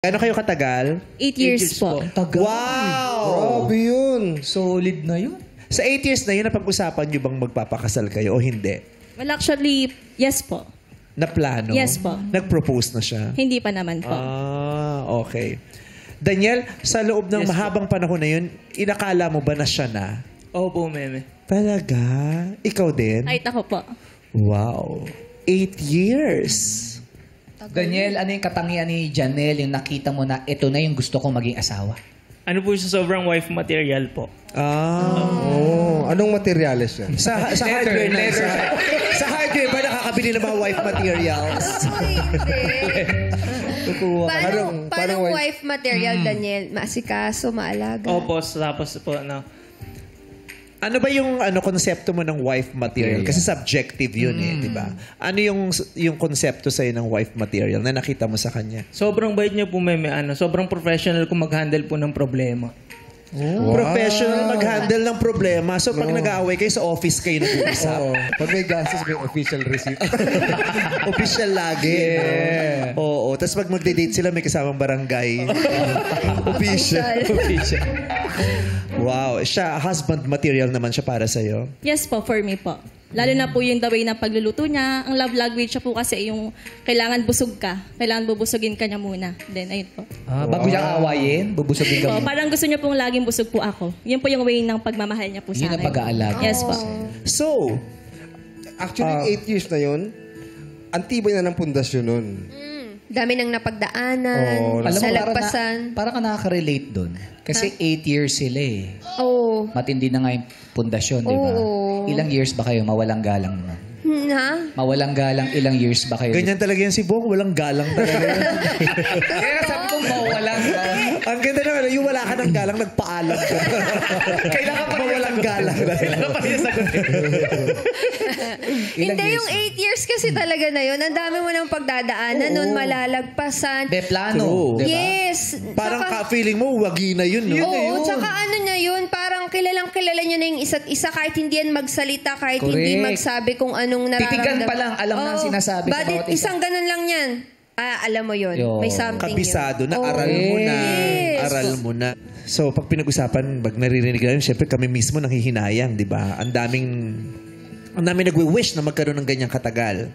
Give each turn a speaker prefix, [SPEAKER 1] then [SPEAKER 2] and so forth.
[SPEAKER 1] Gano'n kayo katagal?
[SPEAKER 2] 8 years po.
[SPEAKER 3] Tagal.
[SPEAKER 1] Wow!
[SPEAKER 4] Grabe yun.
[SPEAKER 3] Solid na yun.
[SPEAKER 1] Sa 8 years na yun, napag-usapan nyo bang magpapakasal kayo o hindi?
[SPEAKER 2] Well, actually, yes po.
[SPEAKER 1] Na plano?
[SPEAKER 2] Yes po.
[SPEAKER 1] Nag-propose na siya?
[SPEAKER 2] Hindi pa naman po.
[SPEAKER 1] Ah, okay. Daniel, sa loob ng mahabang panahon na yun, inakala mo ba na siya na?
[SPEAKER 5] Opo, meme.
[SPEAKER 1] Talaga? Ikaw din?
[SPEAKER 2] Kahit ako po.
[SPEAKER 1] Wow. 8 years.
[SPEAKER 3] Daniel, ano yung katangian ni Janelle yung nakita mo na ito na yung gusto kong maging asawa?
[SPEAKER 5] Ano po siya, sobrang wife material po.
[SPEAKER 4] Oh, anong materyales yan?
[SPEAKER 1] Sa hardware na. Sa hardware ba nakakabili ng mga wife materials?
[SPEAKER 6] Paano wife material, Daniel? Maasikaso, maalaga?
[SPEAKER 5] Opo, tapos po,
[SPEAKER 1] Ano ba yung konsepto mo ng wife material? Kasi subjective yun di ba? Ano yung konsepto sa'yo ng wife material na nakita mo sa kanya?
[SPEAKER 5] sobrang bait niya po, meme. Sobrang professional kung mag-handle po ng problema.
[SPEAKER 1] Oh. Professional mag-handle ng problema. So pag nag-aaway kayo sa office kayo nag-uusap.
[SPEAKER 4] Oo. Pag may gastos, may official receipt.
[SPEAKER 1] Official lagi.
[SPEAKER 4] Yeah.
[SPEAKER 1] Oo. Tapos pag magde-date sila, may kasamang barangay. Official. Wow. Siya, husband material naman siya para sa'yo?
[SPEAKER 2] Yes po, for me po. Lalo na po yung the way na pagluluto niya. Ang love language siya po kasi yung kailangan busog ka. Kailangan bubusugin ka niya muna. Then, ayun po.
[SPEAKER 3] Bago siya aawayin, bubusogin ka
[SPEAKER 2] Po,
[SPEAKER 3] mo.
[SPEAKER 2] parang gusto niya pong laging busog po ako. Yun po yung way ng pagmamahal niya po sa
[SPEAKER 3] Yun
[SPEAKER 2] akin.
[SPEAKER 3] ang pag-aalaga.
[SPEAKER 2] Yes po.
[SPEAKER 1] So,
[SPEAKER 4] Actually, 8 years na yun, ang tibay na ng pundasyon nun.
[SPEAKER 6] Dami nang napagdaanan,
[SPEAKER 4] Oo.
[SPEAKER 3] Alam mo,
[SPEAKER 6] salagpasan.
[SPEAKER 3] parang ka nakaka-relate doon. Kasi 8 years sila eh.
[SPEAKER 6] Oo.
[SPEAKER 3] Matindi na nga yung pundasyon, di ba?
[SPEAKER 6] Oo.
[SPEAKER 3] Ilang years ba kayo? Mawalang galang naman.
[SPEAKER 6] Ha?
[SPEAKER 3] Mawalang galang, ilang years ba kayo?
[SPEAKER 1] ganyan talaga yan si Bong. Walang galang talaga yan.
[SPEAKER 3] Kaya sabi ko, mawalang.
[SPEAKER 1] Ang ganda naman, yung wala ka ng galang, nagpaalam ka. Kailangan pa walang galang. Kailangan pa yung sagutin.
[SPEAKER 6] Hindi, yung 8 years kasi talaga na yun. Ang dami mo ng pagdadaanan nun, malalagpasan.
[SPEAKER 3] De plano,
[SPEAKER 1] True.
[SPEAKER 3] di ba?
[SPEAKER 6] Yes.
[SPEAKER 1] Parang
[SPEAKER 6] Tsaka-
[SPEAKER 1] feeling mo, wagi na yun, no?
[SPEAKER 6] Oo, tsaka ano na yun, parang kilalang-kilala nyo na yung isa't isa kahit hindi yan magsalita, kahit hindi
[SPEAKER 3] Correct.
[SPEAKER 6] magsabi kung anong nararamdaman.
[SPEAKER 3] Titigan pa lang, alam na ang sinasabi sa bawat isa.
[SPEAKER 6] Isang ganun lang yan. Alam mo yun.
[SPEAKER 3] Yo.
[SPEAKER 6] May something
[SPEAKER 1] Kabisado na,
[SPEAKER 6] yun. Oo.
[SPEAKER 1] aral mo na.
[SPEAKER 6] Yes.
[SPEAKER 1] Aral mo na. So, pag pinag-usapan, pag naririnig namin, syempre kami mismo nanghihinayang, di ba? Ang daming nagwi-wish na magkaroon ng ganyang katagal.